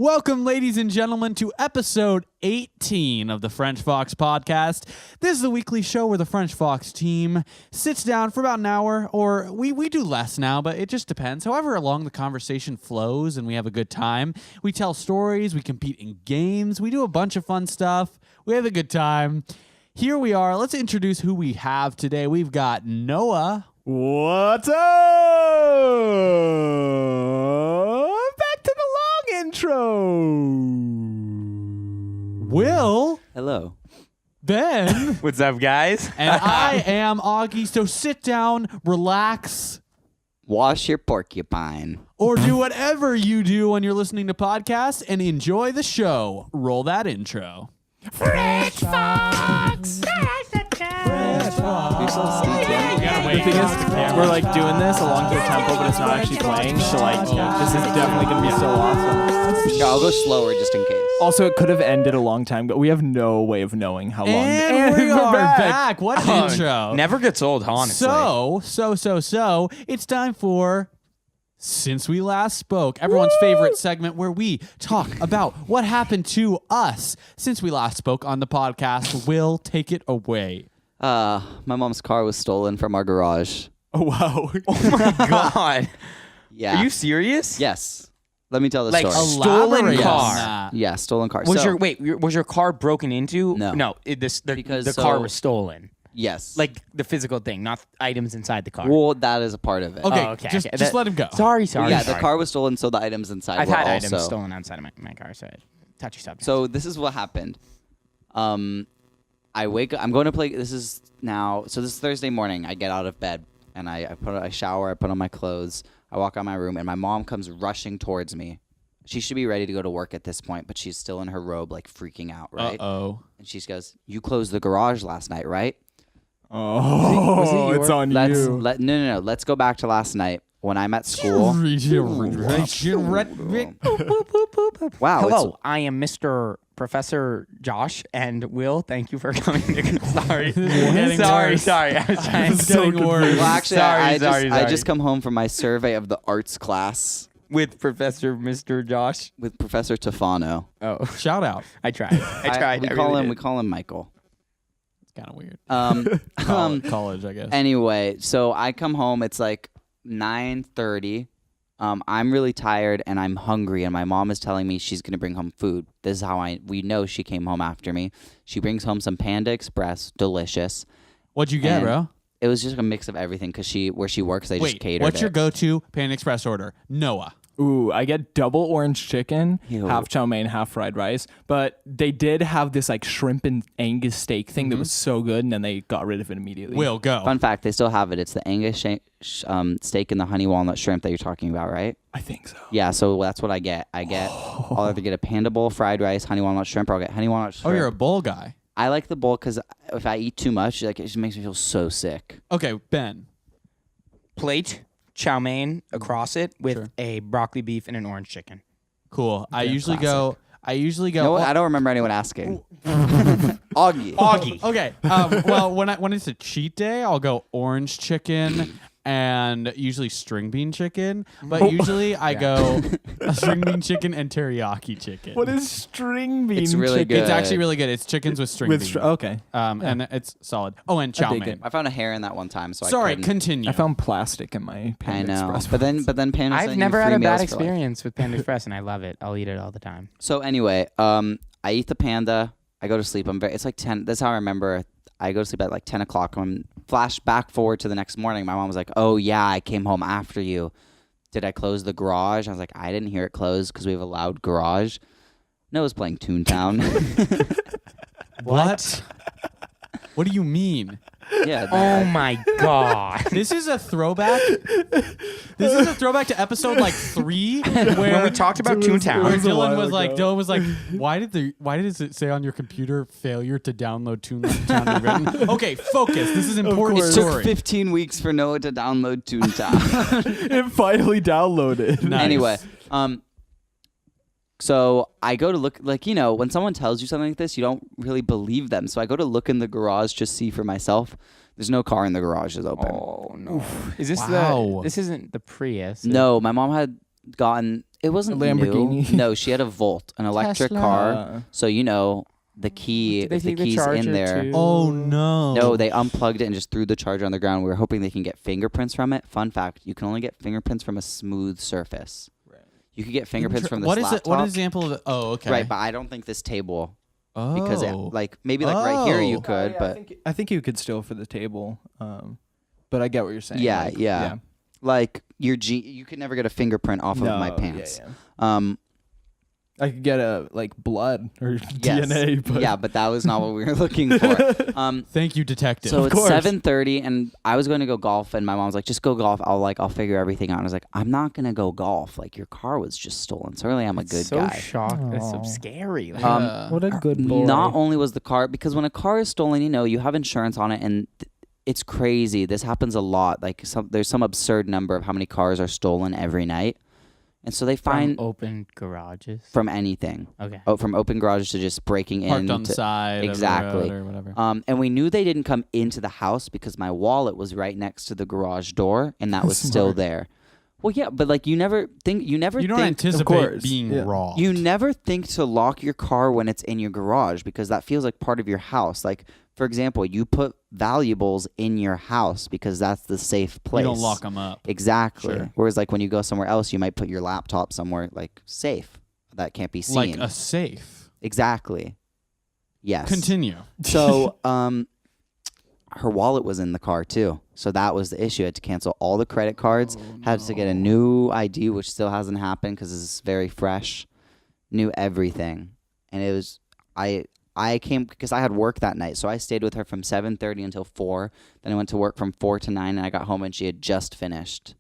Welcome, ladies and gentlemen, to episode 18 of the French Fox podcast. This is the weekly show where the French Fox team sits down for about an hour, or we do less now, but it just depends. However along the conversation flows and we have a good time. We tell stories, we compete in games, we do a bunch of fun stuff. We have a good time. Here we are. Let's introduce who we have today. We've got Noah. What's up? Back to the long intro. Will. Hello. Ben. What's up, guys? And I am Augie. So sit down, relax, Wash your porcupine. or do whatever you do when you're listening to podcasts and enjoy the show. Roll that intro. French Fox! French Fox. The thing is, we're like doing this along to the tempo, but it's not actually playing. So like, this is definitely gonna be so awesome. Yeah, I'll go slower just in case. Also, it could have ended a long time, but we have no way of knowing how long. And we we're are back. What an intro. Never gets old, honestly. So, it's time for Since We Last Spoke, everyone's favorite segment where we talk about what happened to us since we last spoke on the podcast. Will, take it away. My mom's car was stolen from our garage. Oh wow! Oh my god. Yeah. Are you serious? Yes. Let me tell the Like story. stolen Elaborate car. on that. Yeah, stolen car. Was So- was your car broken into? No. No. Because the car was stolen. Yes. Like the physical thing, not items inside the car. Well, that is a part of it. Okay, Oh, okay, just okay. let him go. Sorry. Yeah, sorry. the car was stolen, so the items inside I've were had also. items stolen outside of my car, so touchy subject. So this is what happened. I wake up. I'm going to play. This is Thursday morning. I get out of bed and I shower. I put on my clothes. I walk out my room and my mom comes rushing towards me. She should be ready to go to work at this point, but she's still in her robe, like freaking out, right? Uh-oh. And she goes, "You closed the garage last night, right?" Oh, it's on you. No. Let's go back to last night when I'm at school. Wow. Hello, I am Mr. Professor Josh and Will. Thank you for coming. Sorry. getting worse. Sorry. I was trying It's to getting worse. Well, actually, Sorry. I just come home from my survey of the arts class with Professor Mr. Josh. with Professor Tofano. Oh, Shout out. I tried. I tried. We I call really him. did. We call him Michael. It's kind of weird. College, I guess. Anyway, so I come home. It's like 9:30. I'm really tired and I'm hungry, and my mom is telling me she's gonna bring home food. This is how we know she came home after me. She brings home some Panda Express, delicious. What'd you get, And bro? It was just a mix of everything because where she works, they just Wait, catered what's your it. go-to Panda Express order? Noah. Ooh, I get double orange chicken, Ew. half chow mein, half fried rice. But they did have this like shrimp and Angus steak thing that was so good, and then they got rid of it immediately. Will, go. Fun fact: they still have it. It's the Angus steak and the honey walnut shrimp that you're talking about, right? I think so. Yeah, so that's what I get. I'll either get a Panda bowl, fried rice, honey walnut shrimp, or I'll get honey walnut shrimp. Oh, you're a bowl guy. I like the bowl because if I eat too much, like it just makes me feel so sick. Okay, Ben. Plate, chow mein across it with Sure. a broccoli beef and an orange chicken. Cool. I usually classic. go. You know what? I don't remember anyone asking. Augie. Okay. Well, when it's a cheat day, I'll go orange chicken and usually string bean chicken. But usually I go string bean chicken and teriyaki chicken. What is string bean? It's really chicken? good. It's actually really good. It's chickens with string bean. Okay. And it's solid. Oh, and chow dig mein. it. I found a hair in that one time, so Sorry, I couldn't. continue. I found plastic in my I Panda know, Express. but then Panda. I've sent you never had free a bad meals for life. experience with Panda Express, and I love it. I'll eat it all the time. So anyway, I eat the Panda. I go to sleep. It's like 10. That's how I remember. I go to sleep at like 10 o'clock. When flash back forward to the next morning, my mom was like, "Oh yeah, I came home after you. Did I close the garage?" I was like, "I didn't hear it close because we have a loud garage." Noah's playing Toontown. What? What do you mean? Yeah. Oh my god. This is a throwback. This is a throwback to episode like 3 When where we talked about where Toontown. Dylan was like, why does it say on your computer failure to download Toontown rewritten? Okay, focus. This is important course. It took story. 15 weeks for Noah to download Toontown. It finally downloaded. Nice. Anyway, so I go to look, like, when someone tells you something like this, you don't really believe them. So I go to look in the garage, just see for myself. There's no car in the garage is open. Oh no. Is this Wow. this isn't the Prius? No, my mom had gotten It wasn't A Lamborghini? new. No, she had a Volt, an electric Tesla. car. So the key, Did they if the take the key's in charger there. too? Oh no. No, they unplugged it and just threw the charger on the ground. We were hoping they can get fingerprints from it. Fun fact: you can only get fingerprints from a smooth surface. Right. You could get fingerprints from this What is laptop. it? What example of it? Oh, okay. Right, but I don't think this table. Oh. Because maybe right here you Oh. could, but I think you could steal for the table. But I get what you're saying. yeah, yeah. Like you could never get a fingerprint off of my pants. Yeah. I could get blood or DNA, but yeah, but that was not what we were looking for. Thank you, detective. So Of it's course. 7:30, and I was going to go golf, and my mom's like, "Just go golf. I'll figure everything out." And I was like, "I'm not gonna go golf. Like your car was just stolen. So really, I'm a good so guy." shocked. That's so Aw. scary. Like, what a good boy. Not only was the car, because when a car is stolen, you have insurance on it, and it's crazy. This happens a lot. Like there's some absurd number of how many cars are stolen every night. And so they find from open garages. from anything. Okay. From open garages to just breaking in. Parked on the side exactly. of the road or whatever. And we knew they didn't come into the house because my wallet was right next to the garage door, and that was still there. Well, yeah, but you never think You don't think, anticipate course, being yeah. robbed. you never think to lock your car when it's in your garage because that feels like part of your house. Like, for example, you put valuables in your house because that's the safe place. You don't lock them up. Exactly. Sure. Whereas when you go somewhere else, you might put your laptop somewhere safe that can't be seen. Like a safe. Exactly. Yes. Continue. So, her wallet was in the car too. So that was the issue. I had to cancel all the credit cards. Had to get a new ID, which still hasn't happened because it's very fresh. Knew everything, and it was I came because I had work that night, so I stayed with her from 7:30 until 4. Then I went to work from 4 to 9, and I got home and she had just finished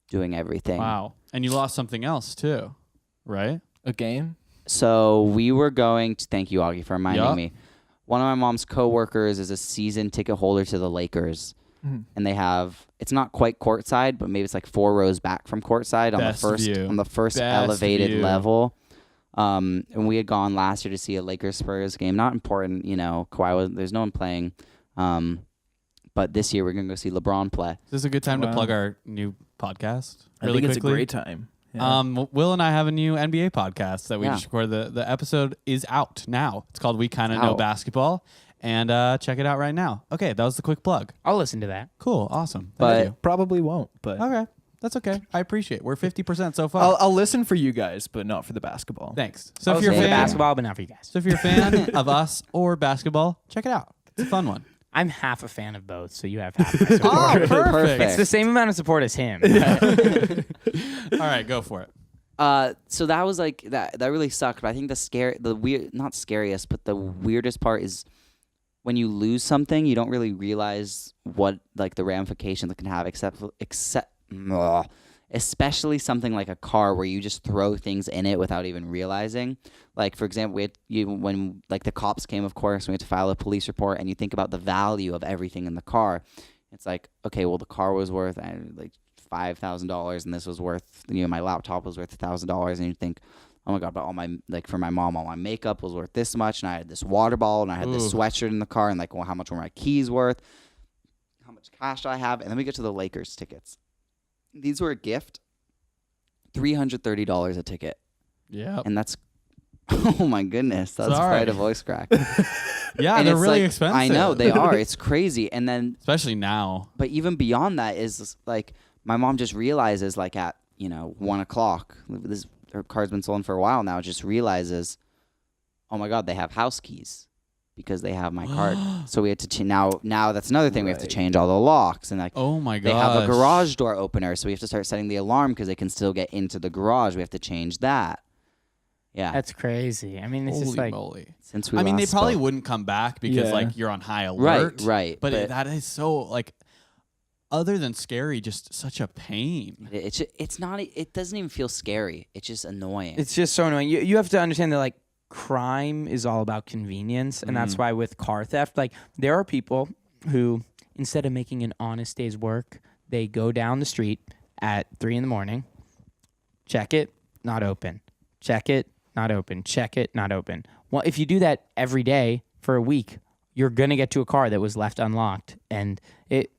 doing everything. Wow. And you lost something else too, right? a game. So we were going to thank you, Augie, for reminding Yup. me. One of my mom's coworkers is a season ticket holder to the Lakers, and they have it's not quite courtside, but maybe it's 4 rows back from courtside Best view. on the first Best elevated view. level. And we had gone last year to see a Lakers Spurs game. Not important, Kawhi was there's no one playing. But this year we're gonna go see LeBron play. Is this a good time to Wow. plug our new podcast? I Really think it's a quickly? great time. Yeah. Will and I have a new NBA podcast that we Yeah. just recorded. The episode is out now. It's called We Kinda Know Out. Basketball. And check it out right now. Okay, that was the quick plug. I'll listen to that. Cool, awesome. But- Thank you. Probably won't, but Okay, that's okay. I appreciate it. We're 50% so far. I'll listen for you guys, but not for the basketball. Thanks. So I'll if you're a listen to fan, basketball, but not for you guys. so if you're a fan of us or basketball, check it out. It's a fun one. I'm half a fan of both, so you have half my support. Oh, perfect. Perfect. It's the same amount of support as him. All right, go for it. So that was that really sucked. But I think not scariest, but the weirdest part is when you lose something, you don't really realize what the ramifications it can have, especially something like a car where you just throw things in it without even realizing. Like, for example, when the cops came, of course, we had to file a police report, and you think about the value of everything in the car. It's okay, well, the car was worth $5,000, and this was worth, my laptop was worth $1,000, and you think, oh my God, but all my, for my mom, all my makeup was worth this much, and I had this water bottle, and I had this sweatshirt in the car, and well, how much were my keys worth? How much cash do I have? And then we get to the Lakers tickets. These were a gift, $330 a ticket. Yeah. And that's, oh my goodness, that's Sorry. quite a voice crack. Yeah, And they're it's really expensive. I know, they are. It's crazy. And then, Especially now. but even beyond that is my mom just realizes at 1 o'clock, her car's been stolen for a while now, just realizes, oh my God, they have house keys because they have my card. So we had to now that's another thing. We have to change all the locks and Oh my god. they have a garage door opener, so we have to start setting the alarm because they can still get into the garage. We have to change that. Yeah. That's crazy. I mean, it's just Holy moly. Since we I mean, they last probably spoke. wouldn't come back because Yeah. you're on high alert. Right. But that is so other than scary, just such a pain. It's not. It doesn't even feel scary. It's just annoying. It's just so annoying. You have to understand that crime is all about convenience, and that's why with car theft, there are people who instead of making an honest day's work, they go down the street at 3 a.m, check it, not open, check it, not open, check it, not open. Well, if you do that every day for a week, you're gonna get to a car that was left unlocked, and it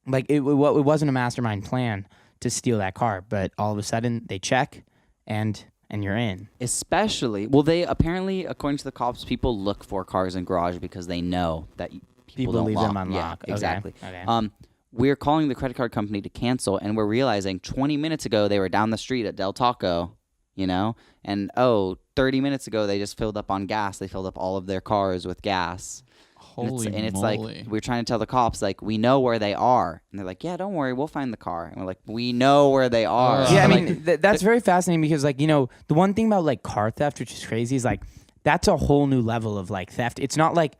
wasn't a mastermind plan to steal that car, but all of a sudden they check and you're in. Especially, well, they apparently, according to the cops, people look for cars in garage because they know that people don't leave lock. them unlocked. Yeah, exactly. Okay. We're calling the credit card company to cancel, and we're realizing 20 minutes ago they were down the street at Del Taco, and 30 minutes ago they just filled up on gas. They filled up all of their cars with gas. Holy it's moly. like we're trying to tell the cops, like, we know where they are, and they're like, yeah, don't worry, we'll find the car. And we're like, we know where they are. Yeah, I Like, mean that's very fascinating because like the one thing about like car theft, which is crazy, is like that's a whole new level of like theft. It's not like,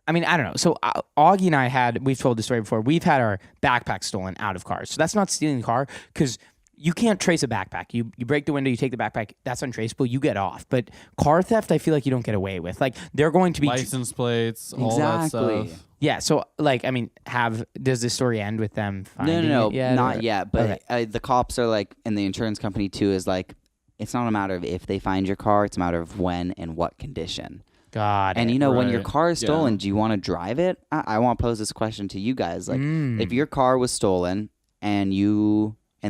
I mean, I don't know. So Augie and I we've told the story before. We've had our backpack stolen out of cars. So that's not stealing the car because you can't trace a backpack. You break the window, you take the backpack, that's untraceable, you get off. But car theft, I feel like you don't get away with. Like, they're going to be... License plates, all that Exactly. stuff. Yeah, so, like, I mean, does this story end with them finding No, it yet, not or- yet. But Okay. the cops are like, and the insurance company too is like, it's not a matter of if they find your car, it's a matter of when and what condition. God. And when your Right. car is stolen, Yeah. do you want to drive it? I want to pose this question to you guys. Like, if your car was stolen and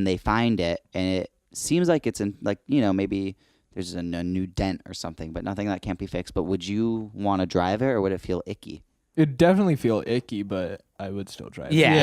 they find it, and it seems like it's in, like, maybe there's a new dent or something, but nothing that can't be fixed. But would you want to drive it, or would it feel icky? It'd definitely feel icky, but I would still drive. Yeah,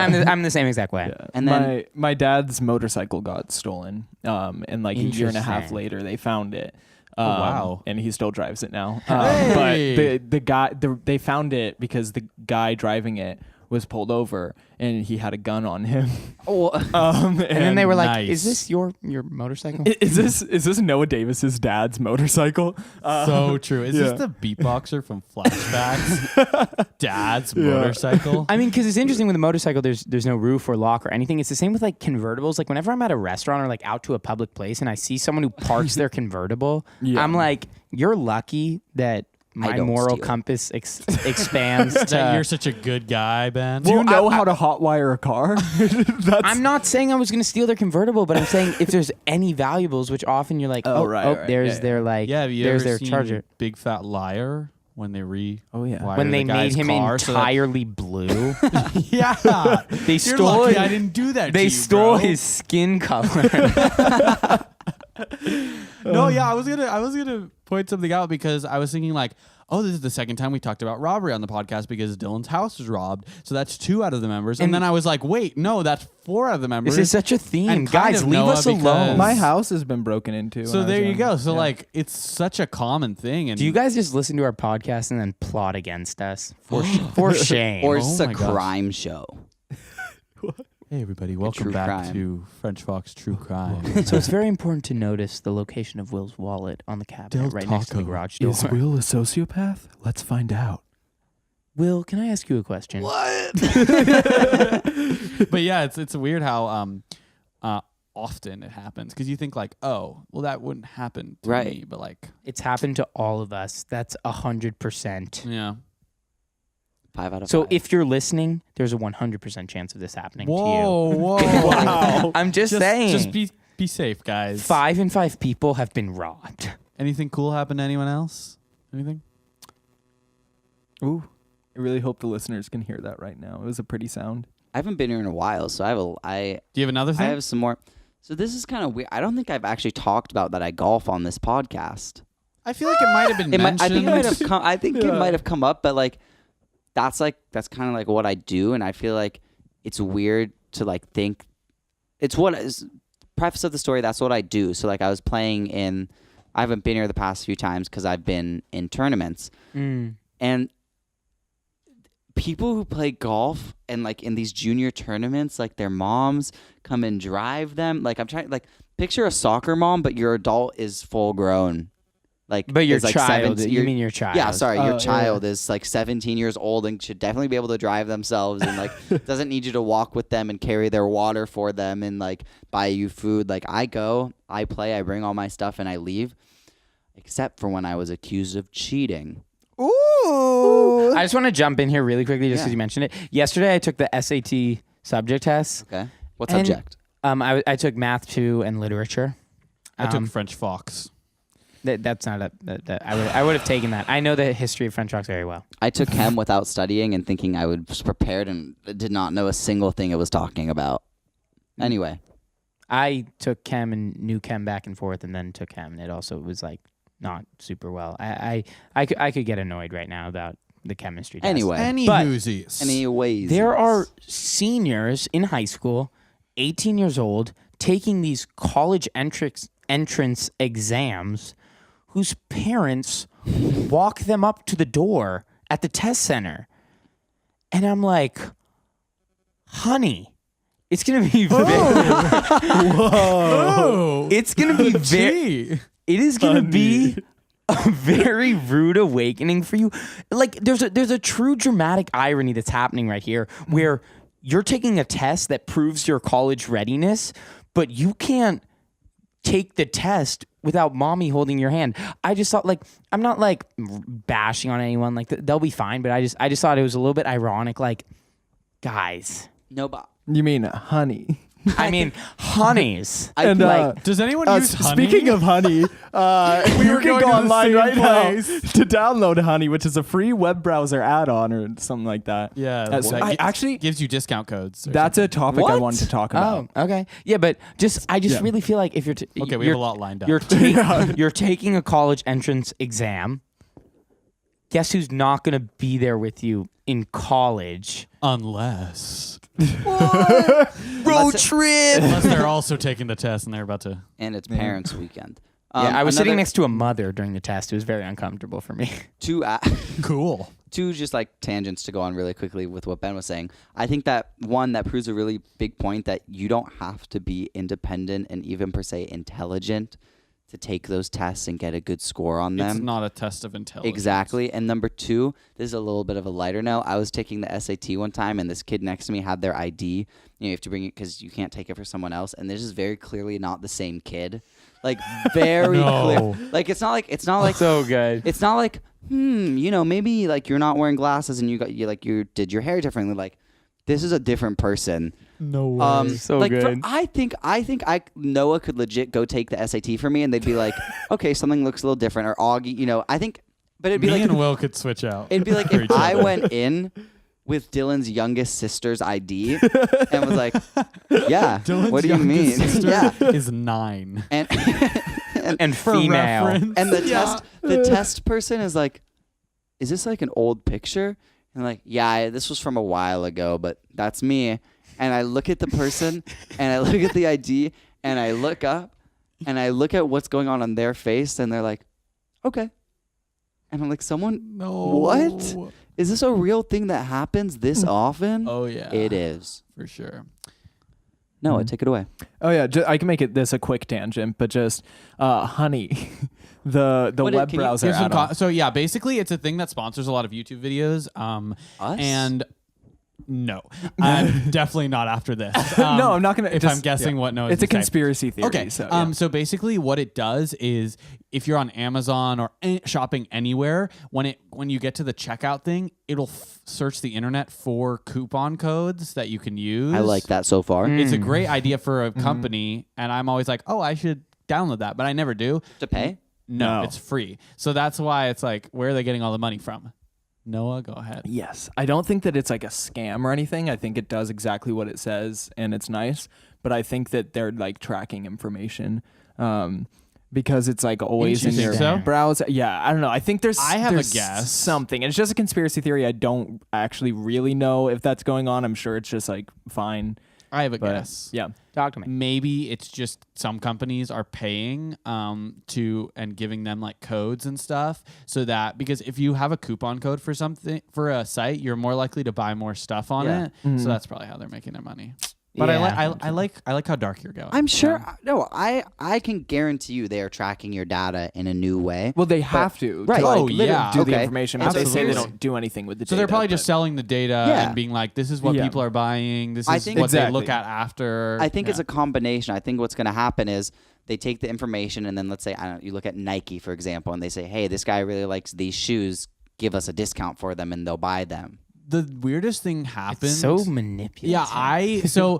Yeah. I'm the same exact way. Yeah. And then- my dad's motorcycle got stolen, and like a year and a half Interesting. later they found it. Wow. And he still drives it now. Hey! But the guy, they found it because the guy driving it was pulled over and he had a gun on him. Oh, And And then they were like, Nice. "Is this your motorcycle?" Is this Noah Davis's dad's motorcycle? So true. Is yeah. this the beatboxer from Flashbacks? Dad's motorcycle? I mean, because it's interesting with a motorcycle, there's no roof or lock or anything. It's the same with like convertibles. Like whenever I'm at a restaurant or like out to a public place and I see someone who parks their convertible, Yeah. I'm like, you're lucky that my don't moral steal. compass expands that to. you're such a good guy, Ben. Do you know how to hotwire a car? That's I'm not saying I was going to steal their convertible, but I'm saying if there's any valuables, which often you're like, right. there's Yeah. their like, yeah, have you there's ever their seen charger. Big Fat Liar when they Oh, yeah. When they made him entirely blue, yeah, they you're stole lucky it. I didn't do that. They to you, stole bro. his skin color. No, yeah, I was gonna point something out because I was thinking like, oh, this is the second time we talked about robbery on the podcast because Dylan's house was robbed. So that's 2 out of the members. And then I was like, wait, no, that's 4 out of the members. This is such a theme. And kind Guys, of leave Noah us because- alone. My house has been broken into. So when I was there you young. go. So Yeah. like, it's such a common thing. And Do you guys just listen to our podcast and then plot against us? For shame. or Oh it's a my gosh. crime show. hey, everybody, welcome true back crime. to French Fox True Crime. So it's very important to notice the location of Will's wallet on the cabinet Del right next to the Taco. garage door. Is Will a sociopath? Let's find out. Will, can I ask you a question? But yeah, it's weird how often it happens because you think like, oh, well, that wouldn't happen to Right. me, but like, It's happened to all of us. That's 100%. yeah. 5 out of 5. So if you're listening, there's a 100% chance of this happening Whoa, whoa, Wow. I'm just saying. Just be safe, guys. 5 in 5 people have been robbed. Anything cool happen to anyone else? Anything? Ooh. I really hope the listeners can hear that right now. It was a pretty sound. I haven't been here in a while, so I Do you have another I thing? have some more. So this is kind of weird. I don't think I've actually talked about that I golf on this podcast. I feel like it might have been mentioned. I think it might have come. I think it Yeah. might have come up, but like that's kind of like what I do, and I feel like it's weird to like think it's what is preface of the story. That's what I do. So like I was playing in. I haven't been here the past few times because I've been in tournaments, and people who play golf and like in these junior tournaments, like their moms come and drive them. Like I'm trying like picture a soccer mom, but your adult is full grown. Like, But your is, like, child, 17 you mean your child. Yeah, sorry, Oh, your yeah. child is like 17 years old and should definitely be able to drive themselves and like doesn't need you to walk with them and carry their water for them and like buy you food. Like I go, I play, I bring all my stuff and I leave, except for when I was accused of cheating. Ooh. I just want to jump in here really quickly just because Yeah. you mentioned it. Yesterday, I took the SAT subject test. Okay, what And- subject? I took math 2 and literature. I took Um, French Fox. That's not a. I would have taken that. I know the history of French Fox very well. I took chem without studying and thinking I was prepared and did not know a single thing it was talking about. Anyway, I took chem and knew chem back and forth, and then took chem, and it also was like not super well. I could get annoyed right now about the chemistry test. Anyway. Anyways. There are seniors in high school, 18 years old, taking these college entrance exams whose parents walk them up to the door at the test center. And I'm like, honey, it's going to be Whoa. it's going to be very it is going to be a very rude awakening for you. Like there's a true dramatic irony that's happening right here where you're taking a test that proves your college readiness, but you can't take the test without mommy holding your hand. I just thought, like, I'm not like bashing on anyone, like they'll be fine, but I just thought it was a little bit ironic, like, guys. No, but You mean honey? I mean, honeys. And, like, Does anyone use honey? Speaking of honey, you were can going go to the online same right place. now to download Honey, which is a free web browser add-on or something like that. Yeah. I actually gives you discount codes. Or that's a topic I What? wanted to talk about. oh, okay. Yeah, but I just really feel like if you're Okay, we have a lot lined up. You're taking a college entrance exam. Guess who's not going to be there with you in college? Unless Road trip. unless they're also taking the test and they're about to. and it's parents' weekend. Yeah, I was sitting another- next to a mother during the test. It was very uncomfortable for me. two Cool. two just like tangents to go on really quickly with what Ben was saying. I think that one that proves a really big point that you don't have to be independent and even per se intelligent to take those tests and get a good score on them. It's not a test of intelligence. Exactly. And number two, this is a little bit of a lighter note. I was taking the SAT one time, and this kid next to me had their ID. You have to bring it because you can't take it for someone else. And this is very clearly not the same kid. Like very No. clear. Like it's not like So good. it's not like maybe like you're not wearing glasses and you did your hair differently. Like this is a different person. No way. So like good. I think Noah could legit go take the SAT for me, and they'd be like, okay, something looks a little different, or Augie, I think, but it'd be Me like and Will could switch out. it'd be like for if each I other. went in with Dylan's youngest sister's ID and was like, yeah, Dylan's what do you youngest mean? sister Yeah, is 9. and And For female. reference. and the test person is like, is this like an old picture? And like, yeah, this was from a while ago, but that's me. And I look at the person, and I look at the ID, and I look up, and I look at what's going on their face, and they're like, okay. And I'm like, No. What? Is this a real thing that happens this often? Oh yeah. It is. for sure. Noah, take it away. Oh yeah, I can make this a quick tangent, but just Honey, the What web can you- browser Here's some add-on. so yeah, basically it's a thing that sponsors a lot of YouTube videos. Us? And no, I'm definitely not after this. No, I'm not gonna. If just- I'm guessing yeah. what Noah's it's a gonna say. conspiracy theory. Okay. So, yeah. So basically, what it does is, if you're on Amazon or shopping anywhere, when you get to the checkout thing, it'll search the internet for coupon codes that you can use. I like that so far. It's a great idea for a company, and I'm always like, oh, I should download that, but I never do. To pay? No, No. it's free. So that's why it's like, where are they getting all the money from? Noah, go ahead. Yes. I don't think that it's like a scam or anything. I think it does exactly what it says and it's nice. But I think that they're like tracking information because it's like always in your so? browser. Yeah. I don't know. I think there's I have a there's guess. something. It's just a conspiracy theory. I don't actually really know if that's going on. I'm sure it's just like fine. I have a But guess. yeah. Talk to me. Maybe it's just some companies are paying to and giving them like codes and stuff so that, because if you have a coupon code for something for a site, you're more likely to buy more stuff on Yeah. it. So that's probably how they're making their money. But Yeah. I like how dark you're going. I'm sure. No, I can guarantee you they are tracking your data in a new way. Well, they have to. right. To, like, Oh, literally yeah. do the Okay. information. But they say they Absolutely. don't do anything with the So data. they're probably just but- selling the data Yeah. and being like, this is what Yeah. people are buying. This I is think- what they Exactly. look at after. I think it's a combination. I think what's going to happen is they take the information and then let's say you look at Nike, for example, and they say, hey, this guy really likes these shoes. Give us a discount for them, and they'll buy them. the weirdest thing happened. It's so manipulative. Yeah, I so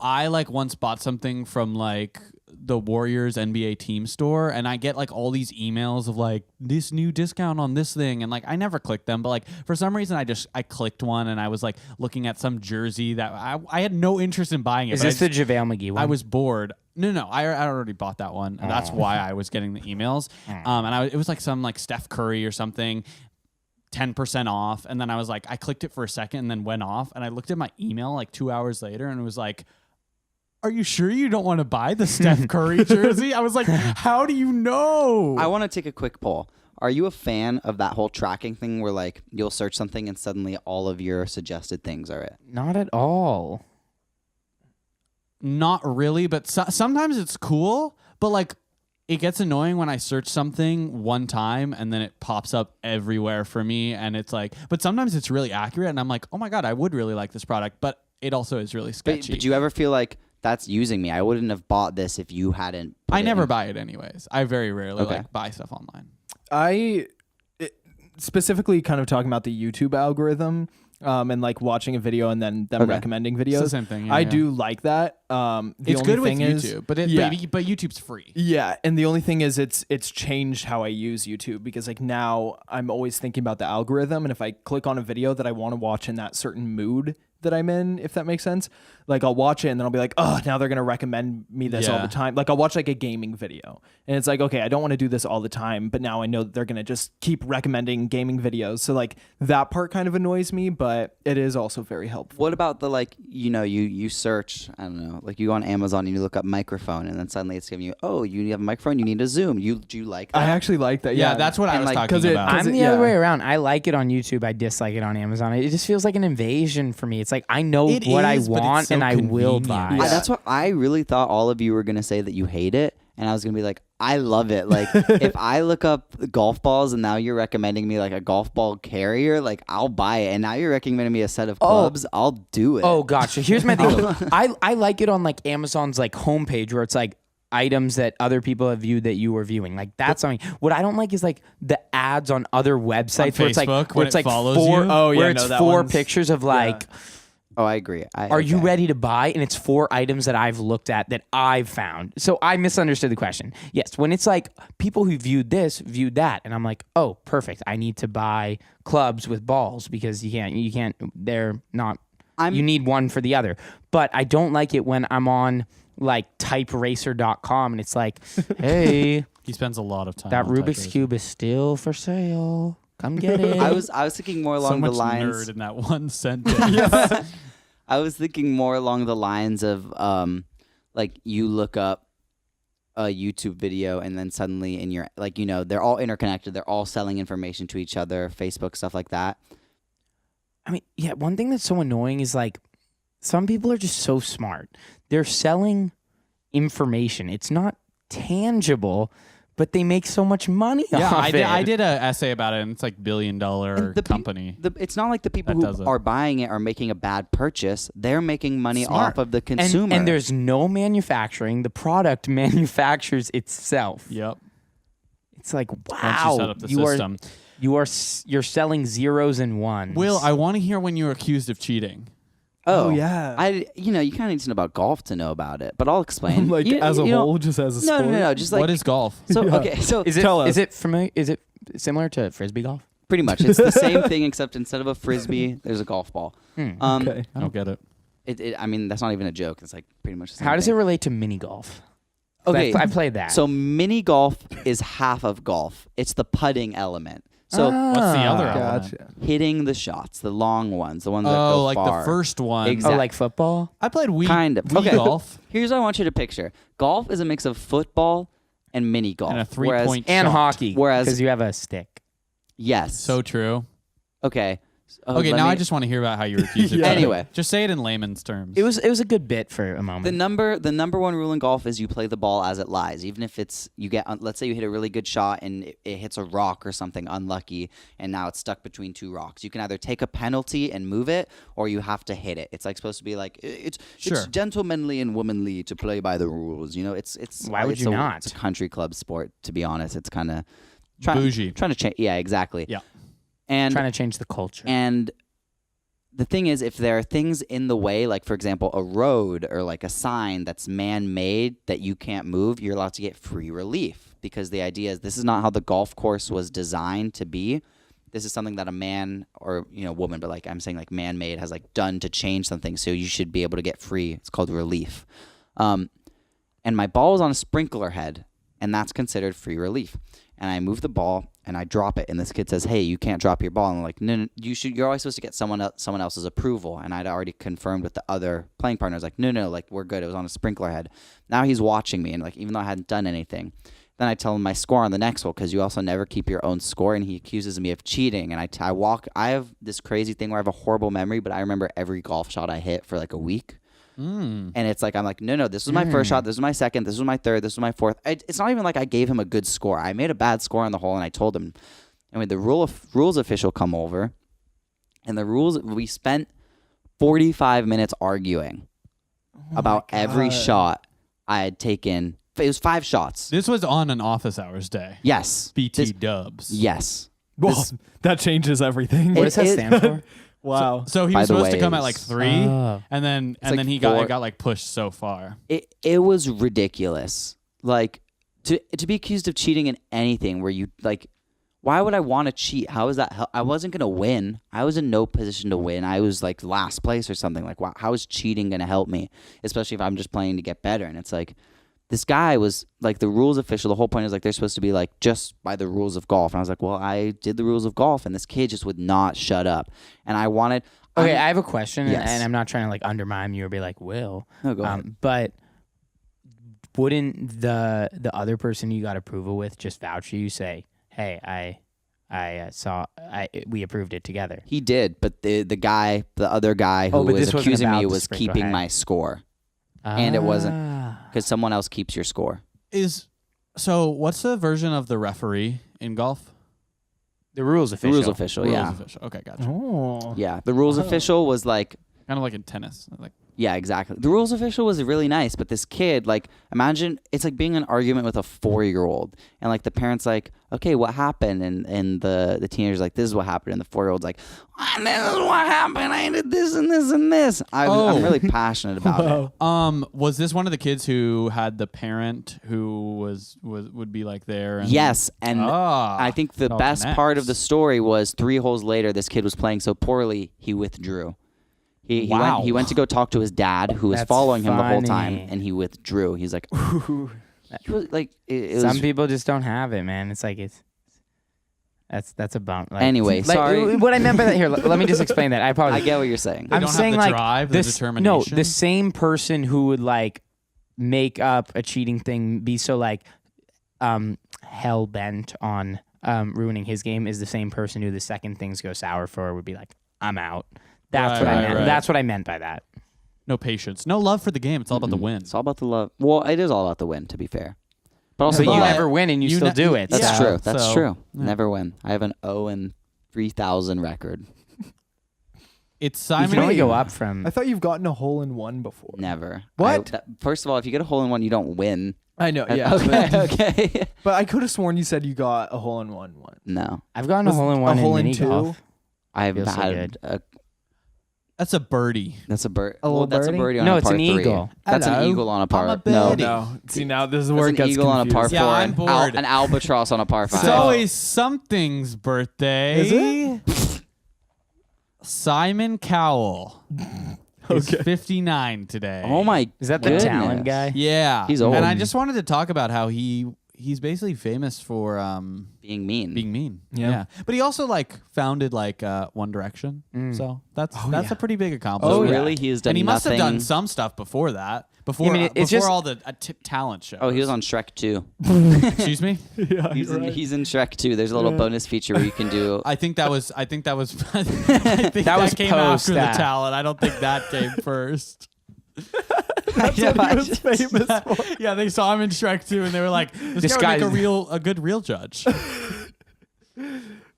I like once bought something from like the Warriors NBA team store, and I get like all these emails of like this new discount on this thing, and like I never clicked them, but like for some reason I clicked one, and I was like looking at some jersey that I had no interest in buying it. Is this the JaVale McGee one? I was bored. No, I already bought that one, and that's why I was getting the emails. And it was like some like Steph Curry or something, 10% off, and then I was like, I clicked it for a second, and then went off, and I looked at my email like 2 hours later, and it was like, are you sure you don't want to buy the Steph Curry jersey? I was like, how do you know? I want to take a quick poll. Are you a fan of that whole tracking thing where like you'll search something and suddenly all of your suggested things are it? Not at all. Not really, but sometimes it's cool, but like it gets annoying when I search something one time and then it pops up everywhere for me, and it's like, but sometimes it's really accurate and I'm like, oh my God, I would really like this product, but it also is really sketchy. But do you ever feel like that's using me? I wouldn't have bought this if you hadn't. I never buy it anyways. I very rarely like buy stuff online. Specifically kind of talking about the YouTube algorithm and like watching a video and then them recommending videos. It's the same thing. I do like that. It's good with YouTube, but YouTube's free. Yeah, and the only thing is it's changed how I use YouTube, because like now I'm always thinking about the algorithm, and if I click on a video that I want to watch in that certain mood that I'm in, if that makes sense, like I'll watch it and then I'll be like, oh, now they're gonna recommend me this all the time. Like I'll watch like a gaming video and it's like, okay, I don't want to do this all the time, but now I know that they're gonna just keep recommending gaming videos. So like that part kind of annoys me, but it is also very helpful. What about the like, you search, I don't know, like you go on Amazon and you look up microphone and then suddenly it's giving you, oh, you have a microphone, you need a Zoom. Do you like that? I actually like that. Yeah, that's what I was like, talking about. I'm the other way around. I like it on YouTube. I dislike it on Amazon. It just feels like an invasion for me. It's like I know what I want and I will buy. Yeah. That's what I really thought all of you were going to say, that you hate it. And I was going to be like, I love it. Like, if I look up golf balls and now you're recommending me like a golf ball carrier, like I'll buy it. And now you're recommending me a set of clubs, I'll do it. Oh, gotcha. Here's my thing. I like it on like Amazon's like homepage where it's like items that other people have viewed that you were viewing. Like that's something. What I don't like is like the ads on other websites on where it's like Facebook, where it's like follows four, you? where it's four pictures of like. Oh, I agree. Are you ready to buy? And it's 4 items that I've looked at that I've found. So I misunderstood the question. Yes, when it's like people who viewed this, viewed that, and I'm like, oh, perfect. I need to buy clubs with balls because you can't. They're not. You need one for the other. But I don't like it when I'm on like typeracer.com and it's like, hey, he spends a lot of time. That on Rubik's Cube is still for sale. Come get it. I was thinking more along the lines. Nerd in that one sentence. I was thinking more along the lines of like you look up a YouTube video and then suddenly in your like they're all interconnected. They're all selling information to each other, Facebook, stuff like that. I mean, yeah, one thing that's so annoying is like some people are just so smart. They're selling information. It's not tangible, but they make so much money off it. I did an essay about it, and it's like $1 billion company. It's not like the people who are buying it are making a bad purchase. They're making money off of the consumer. And there's no manufacturing. The product manufactures itself. Yep. It's like, wow. Once you set up the system. You're selling zeros and ones. Will, I want to hear when you were accused of cheating. Oh yeah. You kind of need to know about golf to know about it, but I'll explain. Like as a whole, just as a sport. No. Just like what is golf? So okay, so is it familiar? Is it similar to frisbee golf? Pretty much, it's the same thing except instead of a frisbee, there's a golf ball. Okay. I don't get it. I mean, that's not even a joke. It's like pretty much the same How does thing. it relate to mini golf? Okay, I played that. So mini golf is half of golf. It's the putting element. So what's the other element? Gotcha. Hitting the shots, the long ones, the ones that Oh, go like far. the first one. Exactly. Oh, like football? I played Wii. Kind of. Wii Okay. golf. Here's what I want you to picture. Golf is a mix of football and mini golf. And a 3-point And shot. hockey. Whereas- Because you have a stick. Yes. So true. Okay. Okay, now I just want to hear about how you were accused of cheating. Anyway. Just say it in layman's terms. It was a good bit for a moment. The number one rule in golf is you play the ball as it lies. Even if you get, let's say you hit a really good shot and it hits a rock or something unlucky, and now it's stuck between two rocks. You can either take a penalty and move it, or you have to hit it. It's like supposed to be like it's gentlemanly and womanly to play by the rules. It's Why would you not? It's a country club sport, to be honest. It's kind of bougie. Trying to change. Yeah, exactly. Yeah. And trying to change the culture. And the thing is, if there are things in the way, like for example, a road or like a sign that's man-made that you can't move, you're allowed to get free relief, because the idea is this is not how the golf course was designed to be. This is something that a man or woman, but like I'm saying like man-made has like done to change something. So you should be able to get free. It's called relief. And my ball was on a sprinkler head, and that's considered free relief. And I move the ball and I drop it, and this kid says, "Hey, you can't drop your ball." And I'm like, "No, you're always supposed to get someone else's approval." And I'd already confirmed with the other playing partner. I was like, "No, like we're good. It was on a sprinkler head." Now he's watching me, and like even though I hadn't done anything, then I tell him my score on the next hole, because you also never keep your own score, and he accuses me of cheating. And I have this crazy thing where I have a horrible memory, but I remember every golf shot I hit for like a week. And it's like, I'm like, no, this was my first shot, this was my second, this was my third, this was my fourth. It's not even like I gave him a good score. I made a bad score on the hole, and I told him. I mean, the rules official come over, and we spent 45 minutes arguing about every shot I had taken. It was 5 shots. This was on an office hours day. Yes. BT dubs. Yes. Well, that changes everything. What does that stand for? Wow. So he By was the supposed way, to come it at like was- 3, Oh. and then like he 4. got like pushed so far. It was ridiculous. Like to be accused of cheating in anything where you like, why would I want to cheat? How is that? I wasn't gonna win. I was in no position to win. I was like last place or something. Like, wow, how is cheating gonna help me? Especially if I'm just playing to get better. And it's like, this guy was like the rules official. The whole point is like they're supposed to be like just by the rules of golf. And I was like, well, I did the rules of golf, and this kid just would not shut up. And I wanted. Okay, I have a question, Yes. and I'm not trying to like undermine you or be like, Will. No, go ahead. But wouldn't the other person you got approval with just vouch for you, say, "Hey, we approved it together"? He did, but the other guy who but was this wasn't accusing about me the was sprinkler keeping head. my score, And it wasn't. Ah. because someone else keeps your score. So what's the version of the referee in golf? The rules The official. rules official, Rules yeah. official. Okay, gotcha. Oh. Yeah, the rules official was like, Kind of like in tennis. Like yeah, exactly. The rules official was really nice, but this kid, like, imagine it's like being in an argument with a 4-year-old, and like the parents like, okay, what happened? And the teenager's like, this is what happened, and the 4-year-old's like, this is what happened. I did this and this and this. I'm really passionate about it. Was this one of the kids who had the parent who would be like there? And, Yes, and I think the all best part of the connects. story was 3 holes later, this kid was playing so poorly, he withdrew. He Wow. went to go talk to his dad, who was That's following him the whole time, funny. and he withdrew. He's like, he was like, it was Some people just don't have it, man. It's like that's a bump. Like, Anyway, like, sorry. What I meant by that here, let me just explain that. I I apologize. get what you're saying. They I'm don't have saying the like drive, the this, determination? No, the same person who would like make up a cheating thing, be so like hell bent on ruining his game, is the same person who the second things go sour for would be like, I'm out. That's what I meant. Right. That's what I meant by that. No patience, no love for the game. It's all about the win. It's all about the love. Well, it is all about the win, to be fair. But also, But the you love. never win and you still ne- do it. That's Yeah, true. That's so, true. yeah. Never win. I have an 0-3,000 record. It's You Simon. can only go Hager. up from. I thought you've gotten a hole in one before. Never. What? First of all, if you get a hole in one, you don't win. I know, yeah. Okay. But, Okay. but I could have sworn you said you got a hole in one. No, I've gotten a Was hole in a one hole in in mini two? golf. I've Feels so had good. That's a birdie. That's a bird. A little That's a birdie? birdie on No, a it's par an 3. eagle. That's an Hello. eagle on a par. I'm a no, birdie. No. See, now this is that's where it an gets eagle on a par 4. confusing. Yeah, I'm and bored. an albatross on a par 5. It's always something's birthday. Is it? Simon Cowell. He's 59 today. Oh my! Is that the goodness. talent guy? Yeah. He's old. And I just wanted to talk about how he's basically famous for Being mean. being mean. Yeah. But he also like founded like One Direction. So that's yeah. a pretty big accomplishment. Oh, really? He has done And he must have nothing- done some stuff before that. Before I mean, it's before just- all the talent shows. Oh, he was on Shrek 2. Excuse me? Yeah, He's you're in, right. he's in Shrek 2. There's a little bonus feature where you can do. I think that was I think that was came post after that. the talent. I don't think that came first. That's what he was famous for. Yeah, they saw him in Shrek 2 and they were like, this guy would make a good real judge.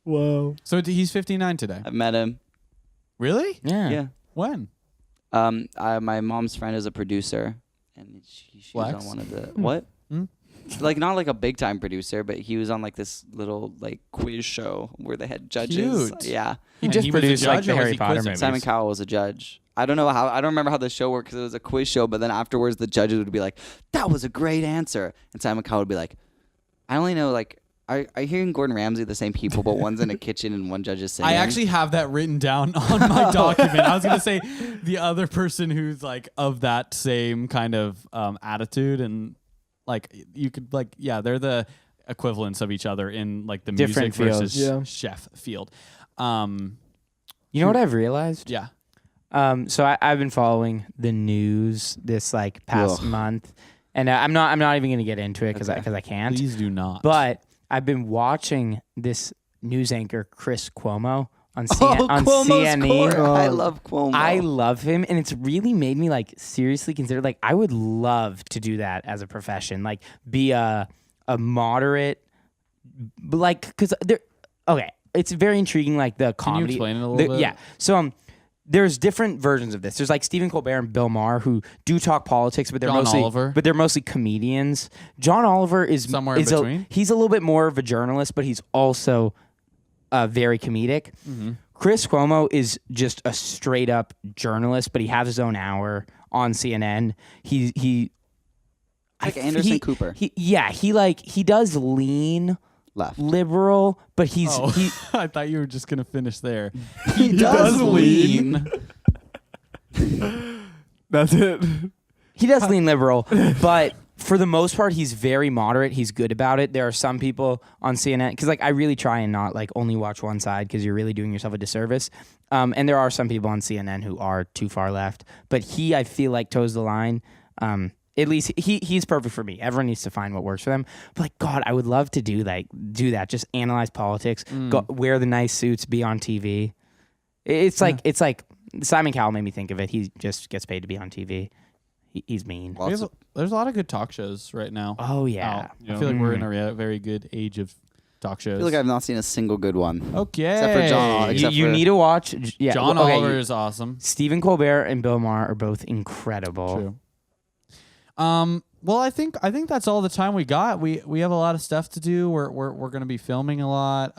Whoa. So he's 59 today. I've met him. Really? Yeah. Yeah. When? My mom's friend is a producer, and she was Flex? on one of the what? like not like a big time producer, but he was on like this little like quiz show where they had judges. Cute. Yeah. He And just he was a produced like judge the or was Harry he Potter quizzing? movies. Simon Cowell was a judge. I don't remember how the show worked because it was a quiz show, but then afterwards the judges would be like, that was a great answer. And Simon Cowell would be like, I only know like, are you hearing Gordon Ramsay the same people, but one's in a kitchen and one judge is singing? I actually have that written down on my document. I was going to say the other person who's like of that same kind of attitude and like you could like, yeah, they're the equivalents of each other in like the Different music versus fields. chef field. You know what I've realized? Yeah. So I've been following the news this like past Ugh. month, and I'm not even gonna get into it because Okay. I can't. Please do not. But I've been watching this news anchor Chris Cuomo on, on Cuomo's CNN. Court. I love Cuomo. I love him, and it's really made me like seriously consider like I would love to do that as a profession, like be a moderate, like because there. Okay, it's very intriguing, like the Can you comedy. explain it a little bit? Yeah, so there's different versions of this. There's like Stephen Colbert and Bill Maher who do talk politics, but they're John mostly Oliver. but they're mostly comedians. John Oliver is Somewhere in between? he's a little bit more of a journalist, but he's also very comedic. Mm-hmm. Chris Cuomo is just a straight up journalist, but he has his own hour on CNN. He Like Anderson Cooper. He does lean Left. liberal, but he I thought you were just going to finish there. He does lean. That's it. he does lean liberal, but for the most part, he's very moderate. He's good about it. There are some people on CNN because, like, I really try and not like only watch one side because you're really doing yourself a disservice. And there are some people on CNN who are too far left, but I feel like toes the line. At least he's perfect for me. Everyone needs to find what works for them. But like, God, I would love to do that. Just analyze politics, go, wear the nice suits, be on TV. It's like Simon Cowell made me think of it. He just gets paid to be on TV. He's mean. There's a lot of good talk shows right now. Oh yeah. out. I feel like we're in a very good age of talk shows. I feel like I've not seen a single good one. Okay. Except for John. You need to watch. Yeah, John okay, Oliver is awesome. Stephen Colbert and Bill Maher are both incredible. True. Well, I think that's all the time we got. We have a lot of stuff to do. We're going to be filming a lot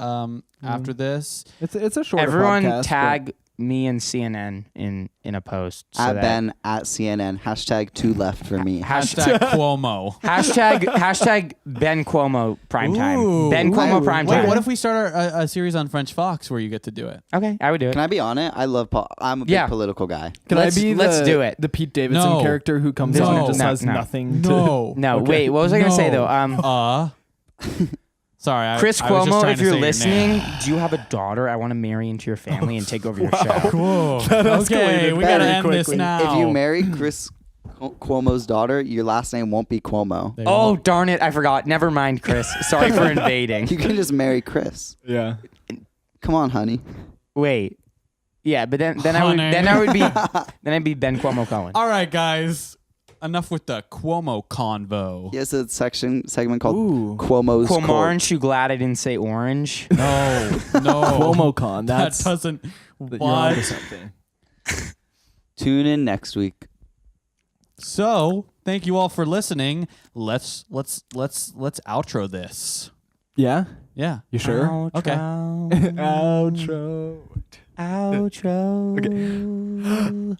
after this. It's a short Everyone podcast, tag me and CNN in a post. So At that- Ben at CNN. Hashtag 2 left for me. Hashtag Cuomo. hashtag Ben Cuomo primetime. Ooh. Ben Cuomo Wait, primetime. Wait, what if we start a series on French Fox where you get to do it? Okay, I would do it. Can I be on it? I love I'm a big political guy. Can Let's- I be let's do it. the Pete Davidson No. character who comes No. on and just No, has no. nothing? No. No, Okay. wait. What was I gonna say though? Sorry, Chris I was just Cuomo, trying if to you're say your listening, name. do you have a daughter? I want to marry into your family and take over your show. Cool. Okay, escalated we gotta very end this quickly. now. If you marry Chris Cuomo's daughter, your last name won't be Cuomo. There you Oh go. darn it! I forgot. Never mind, Chris. Sorry for invading. You can just marry Chris. Yeah. Come on, honey. Wait. Yeah, but then Honey. I'd be Ben Cuomo Cohen. All right, guys. Enough with the Cuomo convo. He has a segment called Ooh. Cuomo's Court. Cuomo, you glad I didn't say orange? No, no. CuomoCon. That That's doesn't. you're onto What? something. Tune in next week. So, thank you all for listening. Let's outro this. Yeah. Yeah. You sure? Outro. Okay. Outro. Outro.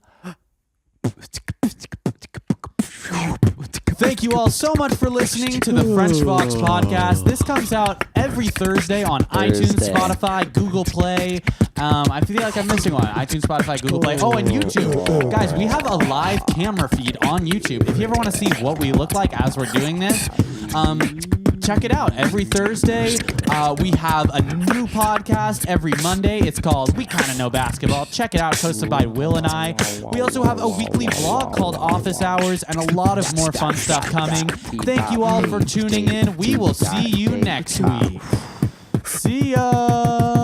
Thank you all so much for listening to the French Fox podcast. This comes out every Thursday on iTunes, Thursday. Spotify, Google Play. I feel like I'm missing one. iTunes, Spotify, Google Play. Oh, and YouTube. Guys, we have a live camera feed on YouTube. If you ever want to see what we look like as we're doing this, check it out. Every Thursday, we have a new podcast every Monday. It's called We Kinda Know Basketball. Check it out, hosted by Will and I. We also have a weekly vlog called Office Hours and a lot of more fun stuff coming. Thank you all for tuning in. We will see you next week. See ya.